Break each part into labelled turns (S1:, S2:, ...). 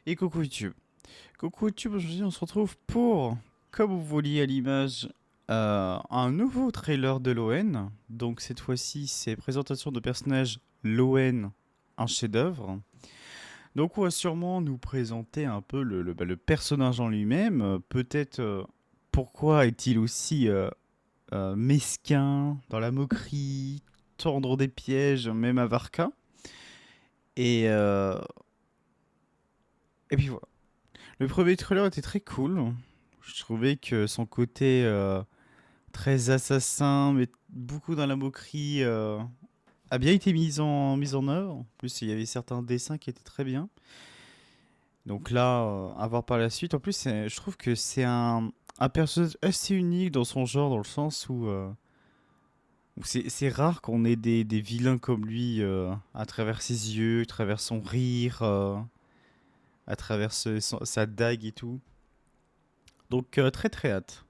S1: Et coucou YouTube. Coucou YouTube, aujourd'hui on se retrouve pour, comme vous vouliez à l'image, un nouveau trailer de l'ON. Donc cette fois-ci c'est présentation de personnage l'ON, un chef-d'œuvre. Donc on va sûrement nous présenter un peu le personnage en lui-même. Peut-être pourquoi est-il aussi mesquin, dans la moquerie, tendre des pièges, même à Varka. Et, euh, et puis voilà. Le premier trailer était très cool. Je trouvais que son côté très assassin, mais beaucoup dans la moquerie, a bien été mise en œuvre. En plus, il y avait certains dessins qui étaient très bien. Donc là, à voir par la suite. En plus, je trouve que c'est un personnage assez unique dans son genre, dans le sens où c'est rare qu'on ait des vilains comme lui à travers ses yeux, à travers son rire, à travers sa dague et tout. Donc très très hâte.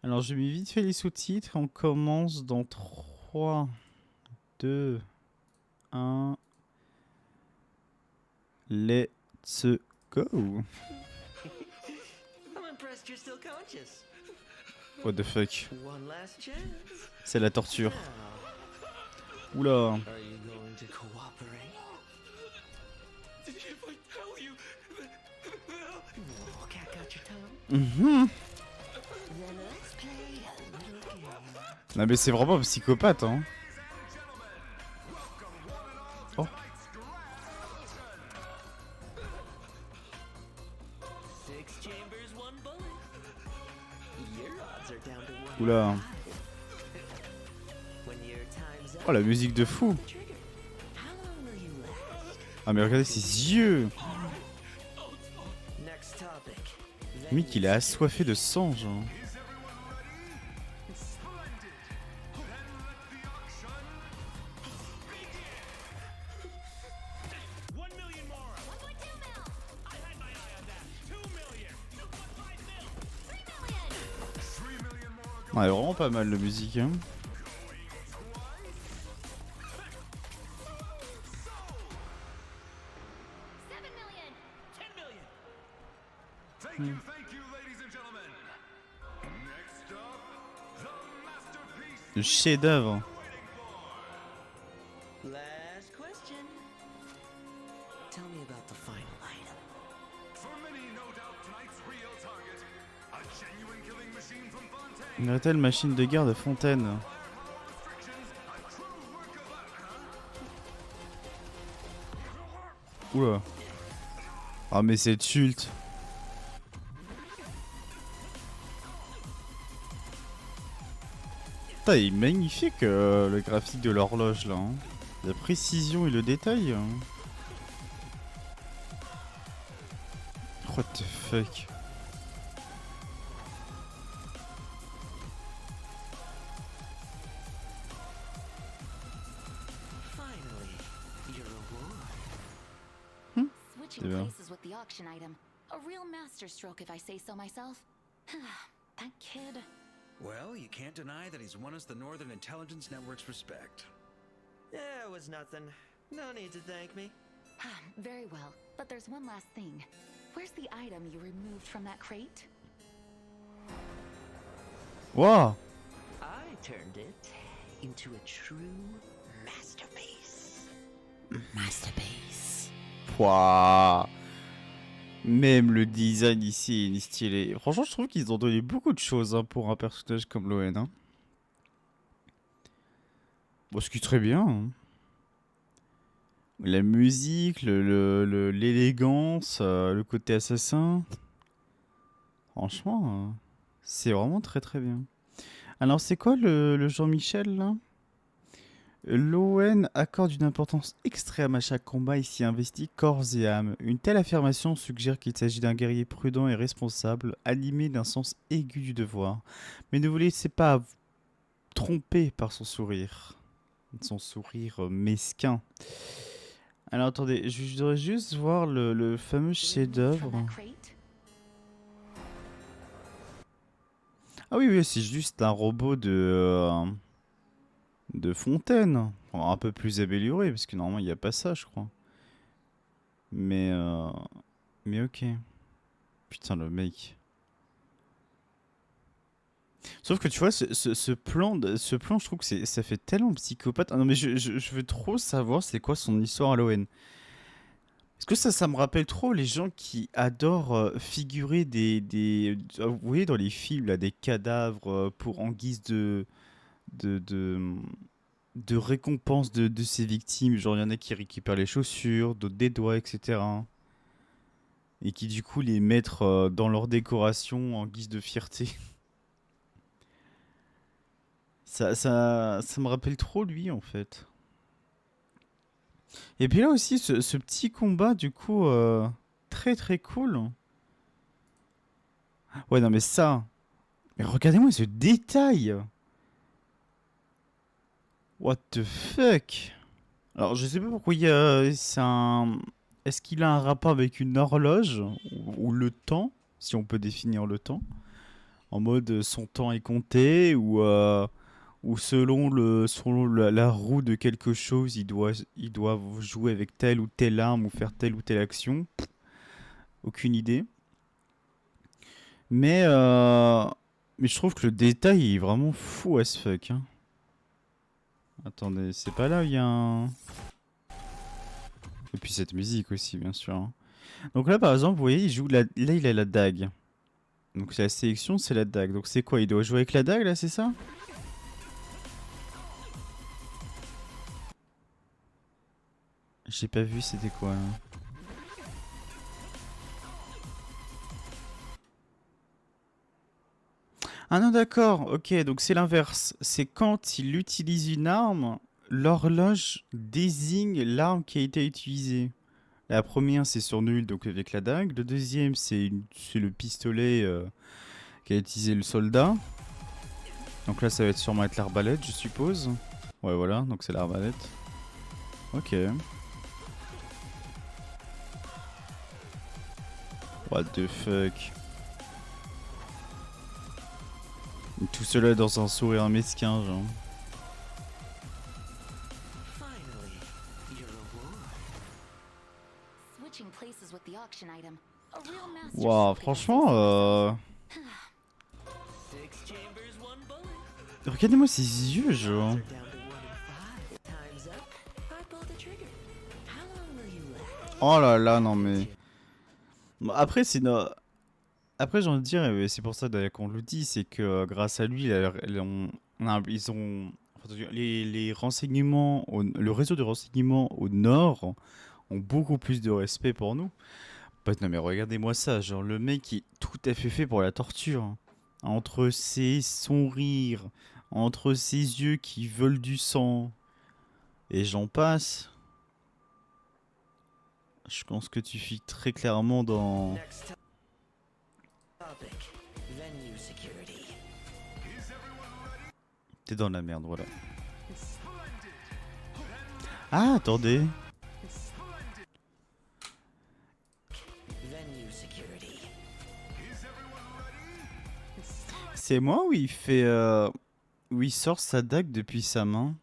S1: Alors, je mets vite fait les sous-titres. On commence dans 3, 2, 1. Let's go.
S2: I'm impressed you're still conscious.
S1: What the fuck?
S2: One last chance.
S1: C'est la torture.
S2: Now,
S1: Oula.
S2: are you going to cooperate?
S3: If I tell you,
S2: Oh, cat got your tongue?
S1: Mhm.
S2: Then let's play a little game.
S1: Non mais c'est vraiment un psychopathe, hein. Oh.
S2: Six chambers, one bullet. Your odds are down to one.
S1: Oula.
S2: When your time's up,
S1: Oh, la musique de fou.
S2: the trigger. How long will you last?
S1: Ah mais regardez ses yeux.
S2: Next topic.
S1: Limite il est assoiffé de sang, genre. Ouais, vraiment pas mal de musique, hein.
S3: thank you, ladies and gentlemen. Next up, the masterpiece
S1: Le chef-d'œuvre.
S3: waiting for.
S2: Last question. Tell me about the final item.
S3: For many, no doubt, tonight's real target, a genuine killing machine from Fontaine.
S1: Une telle machine de guerre de Fontaine.
S3: Restrictions, a true work of art.
S1: Oula. Ah mais c'est Chult. Putain, il est magnifique le graphique de l'horloge là, hein. La précision et le détail, hein. What the fuck.
S2: Finally, your reward.
S4: Switching
S1: C'est bien.
S4: places with the auction item. A real masterstroke if I say so myself. That kid.
S5: Well, you can't deny that he's won us the Northern Intelligence Network's respect.
S2: Yeah, it was nothing. No need to thank me.
S4: Very well, but there's one last thing. Where's the item you removed from that crate?
S1: Wow.
S2: I turned it into a true masterpiece.
S4: Masterpiece.
S1: Pouah. Même le design ici est stylé. Franchement, je trouve qu'ils ont donné beaucoup de choses hein, pour un personnage comme Loen. Hein. Bon, ce qui est très bien. Hein. La musique, l'élégance, le côté assassin. Franchement, c'est vraiment très très bien. Alors, c'est quoi le Jean-Michel là? L'ON accorde une importance extrême à chaque combat et s'y investit corps et âme. Une telle affirmation suggère qu'il s'agit d'un guerrier prudent et responsable, animé d'un sens aigu du devoir. Mais ne vous laissez pas tromper par son sourire. Son sourire mesquin. Alors attendez, je voudrais juste voir le fameux
S4: Removed
S1: chef-d'œuvre.
S4: from that crate?
S1: Ah oui, oui, c'est juste un robot de Fontaine. Enfin, un peu plus amélioré, parce que normalement il n'y a pas ça, je crois. Mais Mais ok. Putain, le mec. Sauf que tu vois, ce plan, ce plan, je trouve que ça fait tellement psychopathe. Ah non, mais je veux trop savoir c'est quoi son histoire Halloween. Est-ce que ça me rappelle trop les gens qui adorent figurer vous voyez dans les films, là, des cadavres pour en guise de, de, de récompense de ses victimes. Genre, il y en a qui récupèrent les chaussures, d'autres des doigts, etc. Et qui, du coup, les mettent dans leur décoration en guise de fierté. Ça me rappelle trop lui, en fait. Et puis là aussi, ce petit combat, du coup, très très cool. Ouais, non, mais ça. Mais regardez-moi ce détail! What the fuck? Alors, je sais pas pourquoi il y a. C'est un. Est-ce qu'il a un rapport avec une horloge ou le temps, si on peut définir le temps, en mode son temps est compté ou selon la roue de quelque chose, il doit jouer avec telle ou telle arme ou faire telle ou telle action. Aucune idée. Mais mais je trouve que le détail est vraiment fou as fuck, hein. Attendez, c'est pas là où il y a un. Et puis cette musique aussi, bien sûr, hein. Donc là, par exemple, vous voyez, il joue là, il a la dague. Donc la sélection, c'est la dague. Donc c'est quoi? Il doit jouer avec la dague, là, c'est ça? J'ai pas vu, c'était quoi, là? Ah non, d'accord, ok, donc c'est l'inverse. C'est quand il utilise une arme, l'horloge désigne l'arme qui a été utilisée. La première, c'est sur nul, donc avec la dague. Le deuxième, c'est le pistolet qu'a utilisé le soldat. Donc là, ça va être sûrement être l'arbalète, je suppose. Ouais, voilà, donc c'est l'arbalète. Ok. What the fuck. Tout cela dans un sourire mesquin, genre.
S2: Finally, your reward.
S4: Switching places with the auction item. A real master
S1: Waouh,
S4: stroke, if I say
S1: franchement,
S4: so myself.
S2: 6 chambers, 1 bullet.
S1: regardez-moi ses yeux, genre.
S2: Odds are down to 1 in 5. Time's up. I pulled the trigger. How long will you last?
S1: Oh là là, non mais. Bon, après, après, j'ai envie de dire, et c'est pour ça d'ailleurs qu'on le dit, c'est que grâce à lui, ils ont. Enfin, les renseignements, le réseau de renseignements au nord ont beaucoup plus de respect pour nous. Bah, non mais regardez-moi ça, genre le mec qui est tout à fait fait pour la torture, hein. Entre son rire, entre ses yeux qui veulent du sang, et j'en passe. Je pense que tu fies très clairement dans.
S2: Next topic. Venue security.
S1: T'es dans la merde, voilà. Ah, attendez.
S2: Venue security.
S1: C'est moi où il fait. Où il sort sa dague depuis sa main?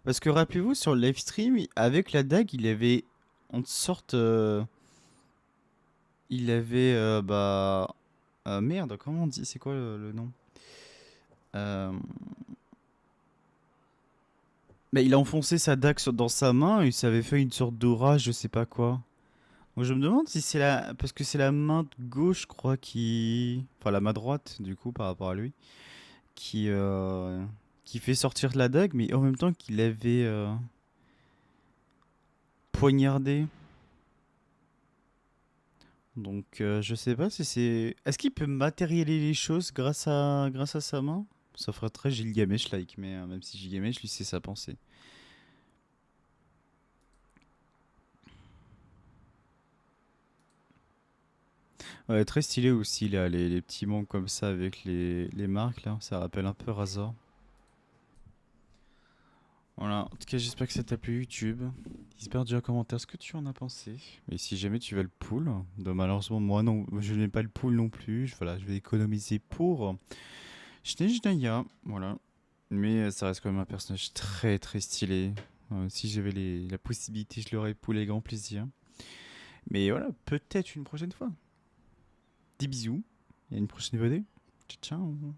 S1: Parce que rappelez-vous, sur le live stream, avec la dague, il avait. En sorte. Il avait. Merde, comment on dit? C'est quoi le nom? Mais il a enfoncé sa dague dans sa main et ça avait fait une sorte d'orage, je sais pas quoi. Donc je me demande si c'est la. Parce que c'est la main gauche, je crois, qui. Enfin, la main droite, du coup, par rapport à lui. Qui fait sortir la dague, mais en même temps qu'il avait poignardé. Donc je sais pas si c'est. Est-ce qu'il peut matérialiser les choses grâce à sa main? Ça ferait très Gilgamesh-like, mais même si Gilgamesh, lui, c'est sa pensée. Ouais, très stylé aussi, là, les petits monts comme ça avec les marques, là. Ça rappelle un peu Razor. Voilà, en tout cas, j'espère que ça t'a plu YouTube. J'espère déjà en commentaire ce que tu en as pensé. Et si jamais tu veux le pool, donc malheureusement, moi non, je n'ai pas le pool non plus. Voilà, je vais économiser pour Naya, voilà. Mais ça reste quand même un personnage très très stylé. Si j'avais la possibilité, je l'aurais pool avec grand plaisir. Mais voilà, peut-être une prochaine fois. Des bisous. Et à une prochaine vidéo. Ciao, ciao.